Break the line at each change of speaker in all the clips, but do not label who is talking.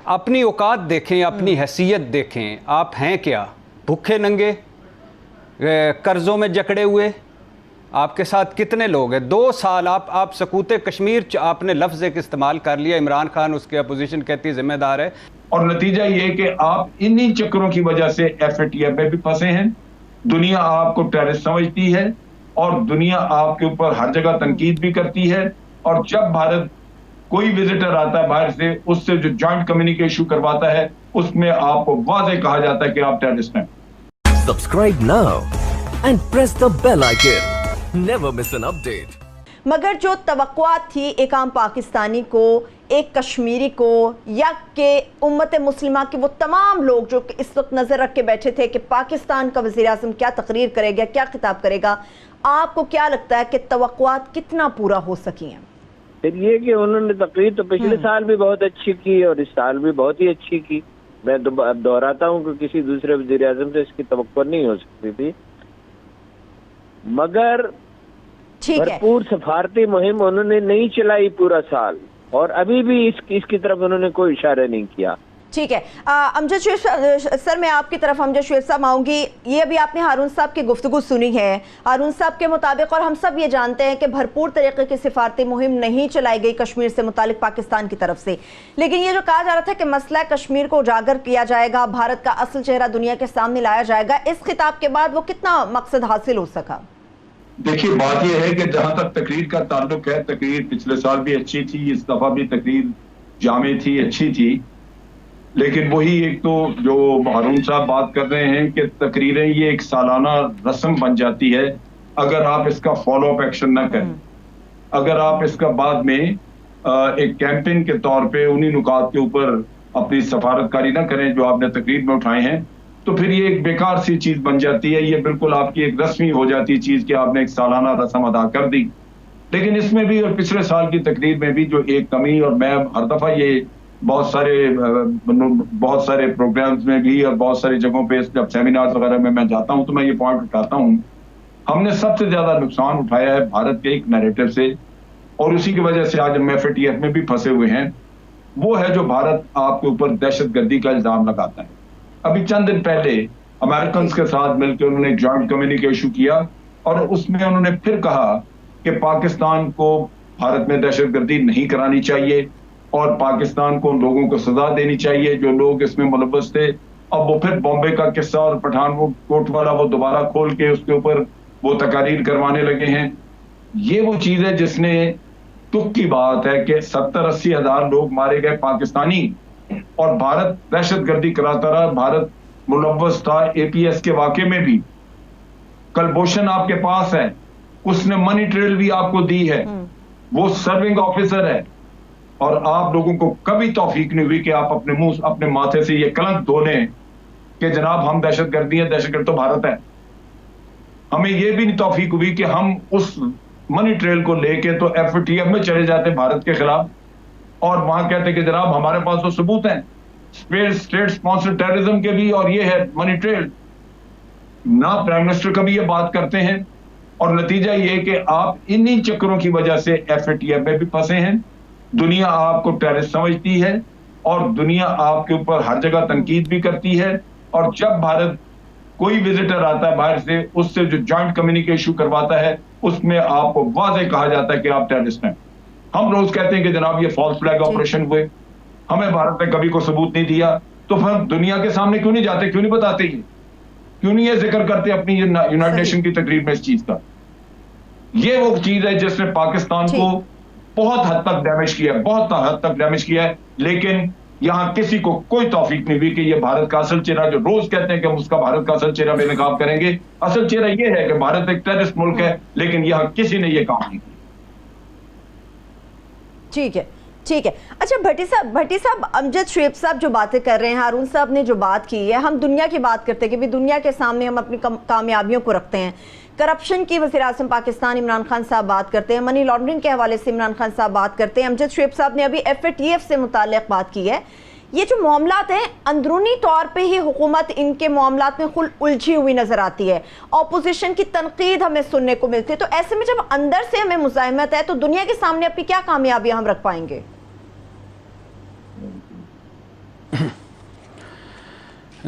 اپنی اوقات دیکھیں، اپنی حیثیت دیکھیں، آپ ہیں کیا؟ بھوکے ننگے، قرضوں میں جکڑے ہوئے؟ آپ کے ساتھ کتنے لوگ ہیں؟ 2 سال آپ سکوت کشمیر آپ نے لفظ ایک استعمال کر لیا، عمران خان اس کے اپوزیشن کہتی ذمہ دار ہے،
اور نتیجہ یہ کہ آپ انہی چکروں کی وجہ سے ایف اے ٹی ایف میں بھی پھنسے ہیں. دنیا آپ کو ٹیررسٹ سمجھتی ہے اور دنیا آپ کے اوپر ہر جگہ تنقید بھی کرتی ہے، اور جب بھارت کوئی وزٹر آتا ہے باہر سے، اس سے جو جوائنٹ کمیونیکیشن کرواتا ہے، اس میں آپ کو واضح کہا جاتا ہے کہ آپ ٹیررسٹ ہیں.
Subscribe now and press the bell icon. Never miss an update.
مگر جو توقعات تھی ایک عام پاکستانی کو، ایک کشمیری کو، یا کہ امت مسلمہ کے وہ تمام لوگ جو اس وقت نظر رکھ کے بیٹھے تھے کہ پاکستان کا وزیر اعظم کیا تقریر کرے گا، کیا خطاب کرے گا، آپ کو کیا لگتا ہے کہ توقعات کتنا پورا ہو سکی ہیں؟
پھر یہ کہ انہوں نے تقریر تو پچھلے سال بھی بہت اچھی کی اور اس سال بھی بہت ہی اچھی کی. میں دہراتا ہوں کہ کسی دوسرے وزیر اعظم سے اس کی توقع نہیں ہو سکتی تھی، مگر بھرپور سفارتی مہم انہوں نے نہیں چلائی پورا سال، اور ابھی بھی اس کی طرف انہوں نے کوئی اشارہ نہیں کیا.
ٹھیک ہے. امجد شریف سر، میں آپ کی طرف امجد شریف صاحب آؤں گی. یہ ابھی آپ نے ہارون صاحب کی گفتگو سنی ہے. ہارون صاحب کے مطابق، اور ہم سب یہ جانتے ہیں کہ بھرپور طریقے کی سفارتی مہم نہیں چلائی گئی کشمیر سے متعلق پاکستان کی طرف سے، لیکن یہ جو کہا جا رہا تھا کہ مسئلہ کشمیر کو اجاگر کیا جائے گا، بھارت کا اصل چہرہ دنیا کے سامنے لایا جائے گا، اس خطاب کے بعد وہ کتنا مقصد حاصل ہو سکا؟
دیکھیے، بات یہ ہے کہ جہاں تک تقریر کا تعلق ہے، تقریر پچھلے سال بھی اچھی تھی، اس دفعہ بھی تقریر جامع تھی، اچھی تھی، لیکن وہی ایک تو جو ہارون صاحب بات کر رہے ہیں کہ تقریریں یہ ایک سالانہ رسم بن جاتی ہے اگر آپ اس کا فالو اپ ایکشن نہ کریں، اگر آپ اس کا بعد میں ایک کیمپین کے طور پہ انہی نکات کے اوپر اپنی سفارتکاری نہ کریں جو آپ نے تقریر میں اٹھائے ہیں، تو پھر یہ ایک بیکار سی چیز بن جاتی ہے. یہ بالکل آپ کی ایک رسمی ہو جاتی چیز کہ آپ نے ایک سالانہ رسم ادا کر دی. لیکن اس میں بھی اور پچھلے سال کی تقریر میں بھی جو ایک کمی، اور میں ہر دفعہ یہ بہت سارے پروگرامز میں بھی اور بہت ساری جگہوں پہ جب سیمینارز وغیرہ میں جاتا ہوں تو میں یہ پوائنٹ اٹھاتا ہوں، ہم نے سب سے زیادہ نقصان اٹھایا ہے بھارت کے ایک نیریٹو سے، اور اسی کی وجہ سے آج ہم ایف اے ٹی ایف میں بھی پھنسے ہوئے ہیں. وہ ہے جو بھارت آپ کے اوپر دہشت گردی کا الزام لگاتا ہے. ابھی چند دن پہلے امریکنز کے ساتھ مل کے انہوں نے ایک جوائنٹ کمیونیکیشن کیا، اور اس میں انہوں نے پھر کہا کہ پاکستان کو بھارت میں دہشت گردی نہیں کرانی چاہیے اور پاکستان کو لوگوں کو سزا دینی چاہیے جو لوگ اس میں ملوث تھے. اب وہ پھر بامبے کا قصہ اور پٹھان کوٹ والا وہ دوبارہ کھول کے اس کے اوپر وہ تقاریر کروانے لگے ہیں. یہ وہ چیز ہے جس نے تک کی بات ہے کہ 70-80 ہزار لوگ مارے گئے پاکستانی، اور بھارت دہشت گردی کراتا رہا. بھارت ملوث تھا اے پی ایس کے واقعے میں بھی. کلبھوشن آپ کے پاس ہے، اس نے منی ٹریل بھی آپ کو دی ہے، وہ سرونگ آفیسر ہے، اور آپ لوگوں کو کبھی توفیق نہیں ہوئی کہ آپ اپنے منہ اپنے ماتھے سے یہ کلنک دھو لیں کہ جناب ہم دہشت گردی ہیں، دہشت گرد تو بھارت ہے. ہمیں یہ بھی نہیں توفیق ہوئی کہ ہم اس منی ٹریل کو لے کے تو ایف اے ٹی ایف میں چلے جاتے بھارت کے خلاف، اور وہاں کہتے کہ جناب ہمارے پاس تو ثبوت ہیں اسٹیٹ اسپانسر ٹیررزم کے بھی، اور یہ ہے منی ٹریل. نہ پرائم منسٹر کبھی یہ بات کرتے ہیں، اور نتیجہ یہ کہ آپ انہی چکروں کی وجہ سے ایف اے ٹی ایف میں بھی پھنسے ہیں. دنیا آپ کو ٹیررسٹ سمجھتی ہے اور دنیا آپ کے اوپر ہر جگہ تنقید بھی کرتی ہے، اور جب بھارت کوئی وزٹر آتا ہے باہر سے، اس سے جو جوائنٹ کمیونیکیشن کرواتا ہے، اس میں آپ کو واضح کہا جاتا ہے کہ آپ ٹیررسٹ ہیں. ہم روز کہتے ہیں کہ جناب یہ فالس فلیگ آپریشن ہوئے، ہمیں بھارت نے کبھی کوئی ثبوت نہیں دیا، تو پھر دنیا کے سامنے کیوں نہیں جاتے، کیوں نہیں بتاتے، کیوں نہیں یہ ذکر کرتے اپنی یونائٹڈ نیشن کی تقریب میں اس چیز کا؟ یہ وہ چیز ہے جس نے پاکستان کو بہت حد تک ڈیمیج کیا ہے، بہت حد تک ڈیمیج کیا ہے. لیکن یہاں کسی کو کوئی توفیق نہیں ہوئی کہ یہ بھارت کا اصل چہرہ، جو روز کہتے ہیں کہ ہم اس کا بھارت کا اصل چہرہ بے نقاب کریں گے، اصل چہرہ یہ ہے کہ بھارت ایک ٹیررسٹ ملک ہے، لیکن یہاں کسی نے یہ کام نہیں کیا.
ٹھیک ہے، ٹھیک ہے. اچھا بھٹی صاحب، امجد شریف صاحب جو باتیں کر رہے ہیں، ہارون صاحب نے جو بات کی ہے، ہم دنیا کی بات کرتے ہیں کہ دنیا کے سامنے ہم اپنی کامیابیوں کو رکھتے ہیں. کرپشن کی وزیر اعظم پاکستان عمران خان صاحب بات کرتے ہیں، منی لانڈرنگ کے حوالے سے عمران خان صاحب بات کرتے ہیں. امجد شریف صاحب نے ابھی ایف اے ٹی ایف سے متعلق بات کی ہے. یہ جو معاملات ہیں اندرونی طور پہ ہی حکومت ان کے معاملات میں الجھی ہوئی نظر آتی ہے، اپوزیشن کی تنقید ہمیں سننے کو ملتی ہے. تو ایسے میں جب اندر سے ہمیں مزاحمت ہے تو دنیا کے سامنے اپنی کیا کامیابیاں ہم رکھ پائیں گے؟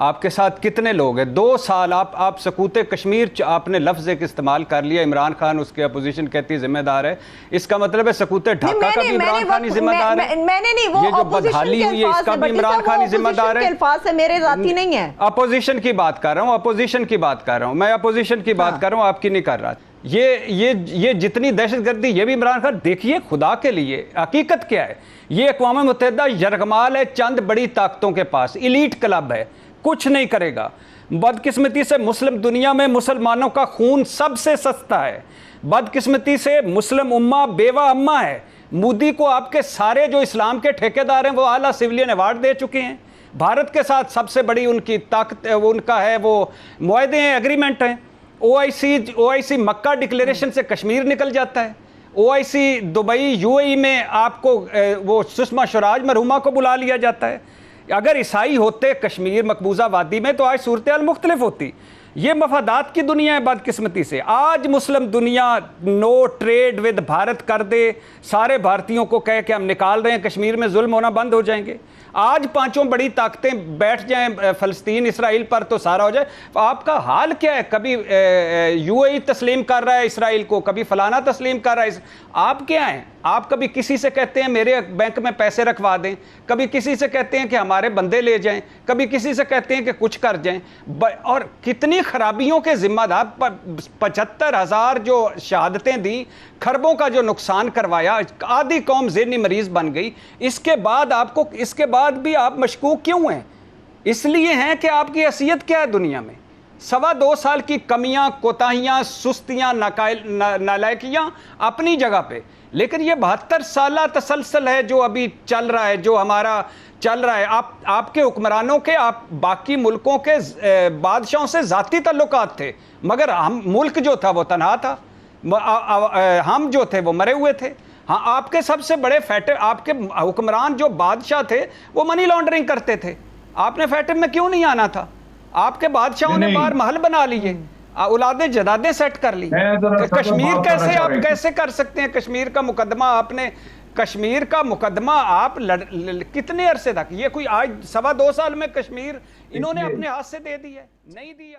آپ کے ساتھ کتنے لوگ ہیں؟ 2 سال آپ سکوت کشمیر آپ نے لفظ ایک استعمال کر لیا، عمران خان اس کے اپوزیشن کہتی ذمہ دار ہے، اس کا مطلب ہے سکوت ڈھاکہ کا بھی عمران خان ہی ذمہ دار ہے؟
میں نے نہیں، وہ
یہ جو بدحالی ہوئی ہے اس کا بھی عمران خان ہی ذمہ دار ہے؟
الفاظ سے میرے ذاتی نہیں ہے،
اپوزیشن کی بات کر رہا ہوں، اپوزیشن کی بات کر رہا ہوں، میں اپوزیشن کی بات کر رہا ہوں، آپ کی نہیں کر رہا۔ یہ جتنی دہشت گردی یہ بھی عمران خان، دیکھیے خدا کے لیے حقیقت کیا ہے، یہ اقوام متحدہ یرغمال ہے چند بڑی طاقتوں کے پاس، ایلیٹ کلب ہے، کچھ نہیں کرے گا۔ بدقسمتی سے مسلم دنیا میں مسلمانوں کا خون سب سے سستا ہے، بدقسمتی سے مسلم امہ بیوہ امہ ہے۔ مودی کو آپ کے سارے جو اسلام کے ٹھیکیدار ہیں وہ اعلیٰ سویلین ایوارڈ دے چکے ہیں، بھارت کے ساتھ سب سے بڑی ان کی طاقت ان کا ہے وہ معاہدے ہیں، ایگریمنٹ ہیں۔ او آئی سی مکہ ڈکلیریشن سے کشمیر نکل جاتا ہے، او آئی سی دبئی UAE میں آپ کو وہ سشما شوراج مرحومہ کو بلا لیا جاتا ہے۔ اگر عیسائی ہوتے کشمیر مقبوضہ وادی میں تو آج صورتحال مختلف ہوتی۔ یہ مفادات کی دنیا ہے بدقسمتی سے۔ آج مسلم دنیا نو ٹریڈ ود بھارت کر دے، سارے بھارتیوں کو کہے کہ ہم نکال رہے ہیں، کشمیر میں ظلم ہونا بند ہو جائیں گے۔ آج 5 بڑی طاقتیں بیٹھ جائیں فلسطین اسرائیل پر تو سارا ہو جائے۔ آپ کا حال کیا ہے؟ کبھی UAE تسلیم کر رہا ہے اسرائیل کو، کبھی فلانا تسلیم کر رہا ہے۔ آپ کیا ہیں؟ آپ کبھی کسی سے کہتے ہیں میرے بینک میں پیسے رکھوا دیں، کبھی کسی سے کہتے ہیں کہ ہمارے بندے لے جائیں، کبھی کسی سے کہتے ہیں کہ کچھ کر جائیں، اور کتنی خرابیوں کے ذمہ دار 75,000 جو شہادتیں دیں، کھربوں کا جو نقصان کروایا، آدھی قوم ذہنی مریض بن گئی۔ اس کے بعد بھی آپ مشکوک کیوں ہیں؟ اس لیے ہیں کہ آپ کی حیثیت کیا ہے دنیا میں؟ 2.25 سال کی کمیاں، کوتاہیاں، سستیاں، نالائکیاں اپنی جگہ پہ، لیکن یہ 72 سالہ تسلسل ہے جو ابھی چل رہا ہے، جو ہمارا چل رہا ہے۔ آپ کے حکمرانوں کے، آپ باقی ملکوں کے بادشاہوں سے ذاتی تعلقات تھے، مگر ہم ملک جو تھا وہ تنہا تھا، ہم جو تھے وہ مرے ہوئے تھے۔ ہاں، آپ کے سب سے بڑے فیٹر، آپ کے حکمران جو بادشاہ تھے وہ منی لانڈرنگ کرتے تھے، آپ نے فیٹر میں کیوں نہیں آنا تھا؟ آپ کے بادشاہوں نے باہر محل بنا لیے، اولادیں جدادیں سیٹ کر لی۔ کشمیر کیسے آپ کیسے کر سکتے ہیں؟ کشمیر کا مقدمہ آپ کتنے عرصے تک، یہ کوئی آج 2.25 سال میں کشمیر انہوں نے اپنے ہاتھ سے دے دی ہے؟ نہیں دیا۔